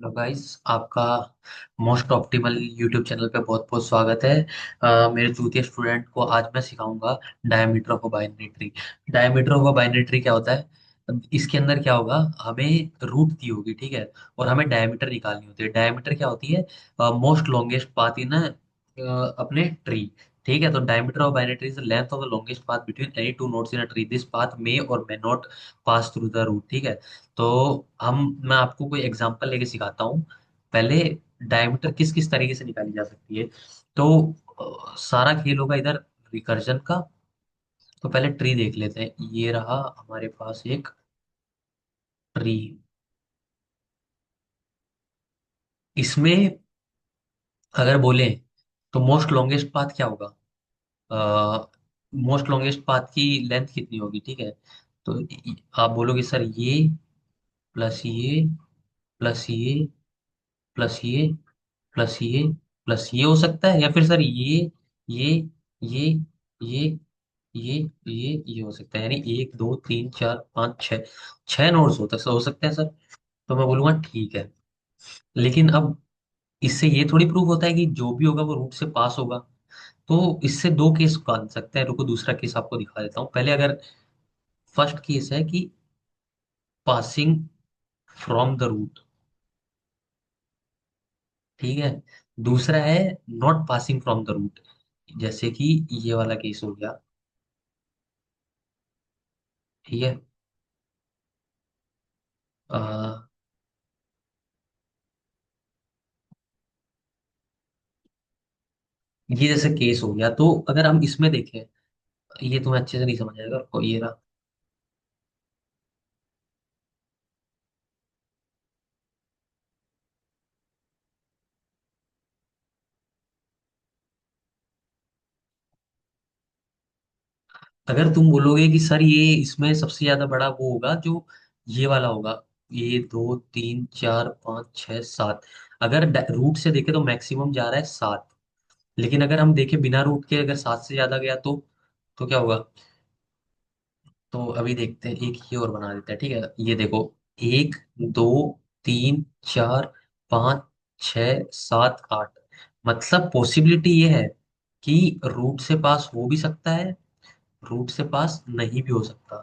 Hello guys, आपका most optimal YouTube channel पे बहुत बहुत स्वागत है। मेरे चूतिया स्टूडेंट को आज मैं सिखाऊंगा diameter of binary tree. Diameter of binary tree क्या होता है? इसके अंदर क्या होगा, हमें रूट दी होगी, ठीक है, और हमें डायमीटर निकालनी होती है। डायमीटर क्या होती है? मोस्ट लॉन्गेस्ट पाथ इन अपने ट्री। ठीक है, तो diameter of binary tree is the length of the longest path between any two nodes in a tree. This path may or may not pass through the root. ठीक है, तो मैं आपको कोई एग्जांपल लेके सिखाता हूँ। पहले डायमीटर किस किस तरीके से निकाली जा सकती है। तो सारा खेल होगा इधर रिकर्जन का। तो पहले ट्री देख लेते हैं। ये रहा हमारे पास एक ट्री। इसमें अगर बोले तो मोस्ट लॉन्गेस्ट पाथ क्या होगा? मोस्ट लॉन्गेस्ट पाथ की लेंथ कितनी होगी? ठीक है, तो आप बोलोगे सर ये प्लस ये प्लस ये प्लस ये प्लस ये हो सकता है, या फिर सर ये ये ये ये हो सकता है। यानी एक दो तीन चार पाँच छः, छह नोड्स हो सकते हैं सर। तो मैं बोलूंगा ठीक है। लेकिन अब इससे ये थोड़ी प्रूव होता है कि जो भी होगा वो रूट से पास होगा। तो इससे दो केस बन सकते हैं। रुको, दूसरा केस आपको दिखा देता हूँ। पहले अगर फर्स्ट केस है कि पासिंग फ्रॉम द रूट, ठीक है। दूसरा है not passing from the root, जैसे कि ये वाला केस हो गया। ठीक है, अ, ये जैसे केस हो गया। तो अगर हम इसमें देखें, ये तुम्हें अच्छे से नहीं समझ आएगा। और ये रहा। अगर तुम बोलोगे कि सर ये इसमें सबसे ज्यादा बड़ा वो होगा जो ये वाला होगा, ये दो तीन चार पाँच छः सात। अगर रूट से देखे तो मैक्सिमम जा रहा है सात। लेकिन अगर हम देखें बिना रूट के, अगर सात से ज्यादा गया तो क्या होगा? तो अभी देखते हैं, एक ही और बना देते हैं। ठीक है, ये देखो, एक दो तीन चार पाँच छ सात आठ। मतलब पॉसिबिलिटी ये है कि रूट से पास हो भी सकता है, रूट से पास नहीं भी हो सकता।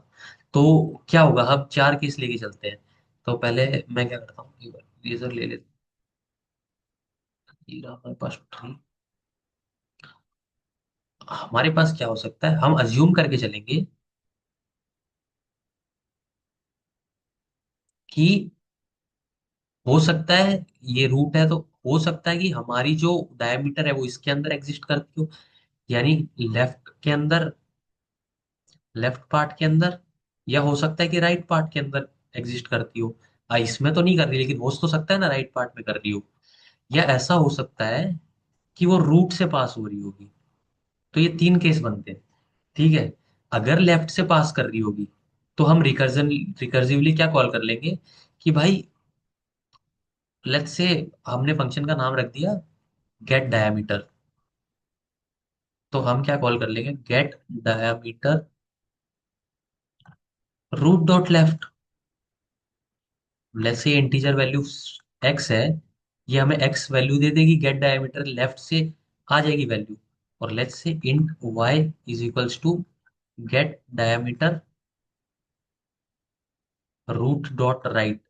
तो क्या होगा, हम चार केस लेके चलते हैं। तो पहले मैं क्या करता हूँ, लेजर ले लेते हैं। ये रहा हमारे पास ट्री। हमारे पास क्या हो सकता है, हम अज्यूम करके चलेंगे कि हो सकता है ये रूट है, तो हो सकता है कि हमारी जो डायमीटर है वो इसके अंदर एग्जिस्ट करती हो, यानी लेफ्ट के अंदर, लेफ्ट पार्ट के अंदर। या हो सकता है कि राइट पार्ट के अंदर एग्जिस्ट करती हो। इसमें तो नहीं कर रही, लेकिन हो तो सकता है ना राइट पार्ट में कर रही हो। या ऐसा हो सकता है कि वो रूट से पास हो रही होगी। तो ये तीन केस बनते हैं। ठीक है, अगर लेफ्ट से पास कर रही होगी तो हम रिकर्सिवली क्या कॉल कर लेंगे कि भाई, लेट्स से हमने फंक्शन का नाम रख दिया गेट डायमीटर। तो हम क्या कॉल कर लेंगे, get diameter root dot left. Let's say integer value X है, ये हमें एक्स वैल्यू दे देगी, गेट डायमीटर लेफ्ट से आ जाएगी वैल्यू। और let's say int Y is equals to get diameter root dot right.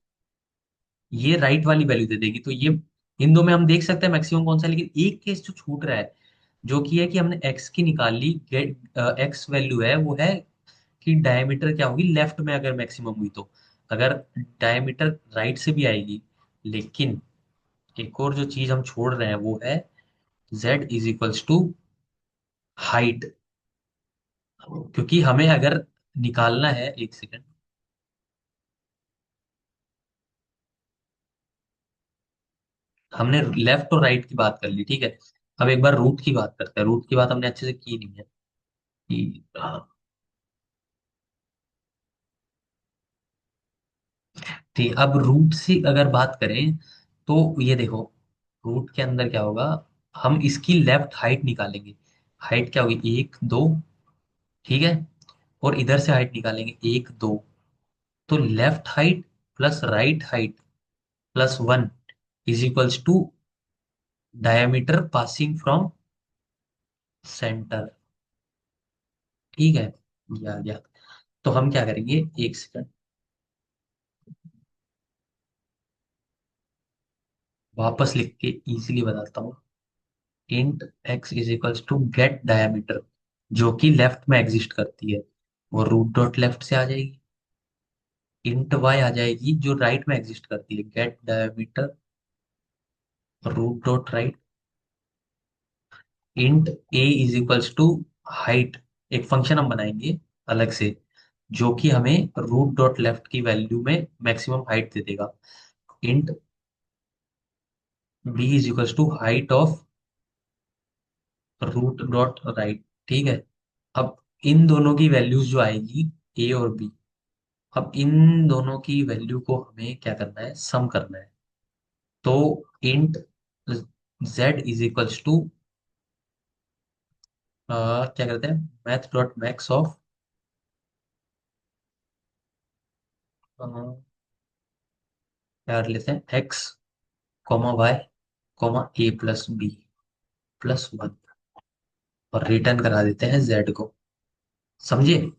ये राइट वाली वैल्यू दे देगी। तो ये इन दो में हम देख सकते हैं मैक्सिमम कौन सा है। लेकिन एक केस जो छूट रहा है, जो कि है कि हमने एक्स की निकाल ली, गेट एक्स वैल्यू है वो है कि डायमीटर क्या होगी लेफ्ट में अगर मैक्सिमम हुई तो। अगर डायमीटर राइट से भी आएगी, लेकिन एक और जो चीज हम छोड़ रहे हैं वो है z is equals to height. क्योंकि हमें अगर निकालना है, एक सेकेंड, हमने लेफ्ट और राइट की बात कर ली, ठीक है। अब एक बार रूट की बात करते हैं। रूट की बात हमने अच्छे से की नहीं है कि हाँ, ठीक। अब रूट से अगर बात करें तो ये देखो, रूट के अंदर क्या होगा, हम इसकी लेफ्ट हाइट निकालेंगे। हाइट क्या होगी, एक दो, ठीक है। और इधर से हाइट निकालेंगे, एक दो। तो left height plus right height plus one, is equals to diameter passing from center. ठीक है, ये आ गया। तो हम क्या करेंगे, एक सेकंड, वापस लिख के इजीली बताता हूँ। Int X is equals to get diameter, जो कि लेफ्ट में एग्जिस्ट करती है, वो रूट डॉट लेफ्ट से आ जाएगी। इंट वाई आ जाएगी जो राइट में एग्जिस्ट करती है, get diameter root dot right. Int A is equals to height, एक फंक्शन हम बनाएंगे अलग से, जो कि हमें रूट डॉट लेफ्ट की वैल्यू में मैक्सिमम हाइट दे देगा। Int B is equals to height of root dot right. ठीक है। अब इन दोनों की वैल्यूज जो आएगी, ए और बी, अब इन दोनों की वैल्यू को हमें क्या करना है, सम करना है। तो int Z is equals to क्या करते हैं, मैथ डॉट मैक्स ऑफ, क्या कर लेते हैं, एक्स कॉमा वाई कॉमा ए प्लस बी प्लस वन, और रिटर्न करा देते हैं जेड को। समझिए,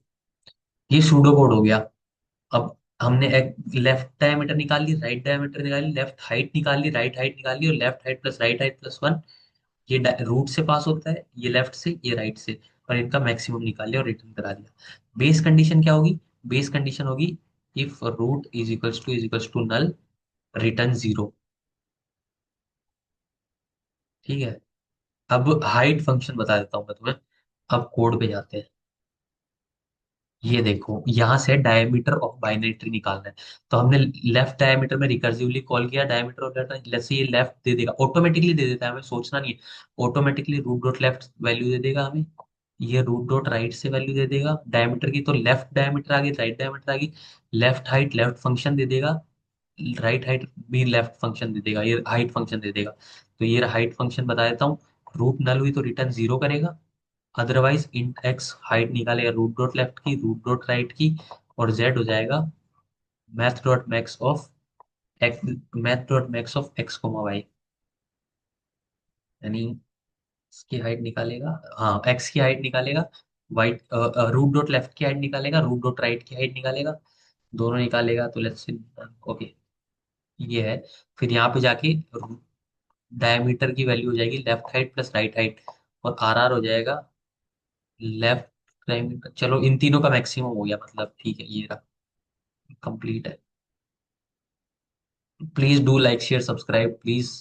ये सूडो कोड हो गया। अब हमने एक लेफ्ट डायमीटर निकाल ली, राइट डायमीटर निकाल ली, लेफ्ट हाइट निकाल ली, राइट हाइट निकाल ली, और left height plus right height plus one, ये रूट से पास होता है, ये लेफ्ट से ये राइट से, और इनका मैक्सिमम निकाल लिया और रिटर्न करा दिया। बेस कंडीशन क्या होगी, बेस कंडीशन होगी if root is equals to null, return zero. ठीक है। अब हाइट फंक्शन बता देता हूँ मैं तुम्हें। अब कोड पे जाते हैं। ये देखो, यहाँ से डायमीटर ऑफ बाइनरी ट्री निकालना है। तो हमने लेफ्ट डायमीटर में रिकर्सिवली कॉल किया, डायमीटर ऑफ लेफ्ट, लेट्स से ये लेफ्ट दे देगा, ऑटोमेटिकली दे देता है, हमें सोचना नहीं है। Automatically root dot left value दे देगा हमें, ये रूट डॉट राइट से वैल्यू दे देगा डायमीटर की, तो लेफ्ट डायमीटर आ गई, राइट डायमीटर आ गई, लेफ्ट हाइट लेफ्ट फंक्शन दे देगा, राइट हाइट भी लेफ्ट फंक्शन दे देगा, ये हाइट फंक्शन दे देगा। तो ये हाइट फंक्शन बता देता हूँ। रूट नल हुई तो रिटर्न जीरो करेगा, अदरवाइज इंट एक्स हाइट निकालेगा रूट डॉट लेफ्ट की, रूट डॉट राइट की, और जेड हो जाएगा math dot max of X, math dot max of X comma Y, यानी इसकी हाइट निकालेगा, हाँ एक्स की हाइट निकालेगा, वाइट रूट डॉट लेफ्ट की हाइट निकालेगा, रूट डॉट राइट की हाइट निकालेगा, दोनों निकालेगा तो लेट्स सी, ओके, ये है। फिर यहाँ पे जाके डायमीटर की वैल्यू हो जाएगी left height plus right height, और आर आर हो जाएगा लेफ्ट डायमीटर। चलो इन तीनों का मैक्सिमम हो गया, मतलब ठीक है, ये रहा, कंप्लीट है। Please do like share subscribe please.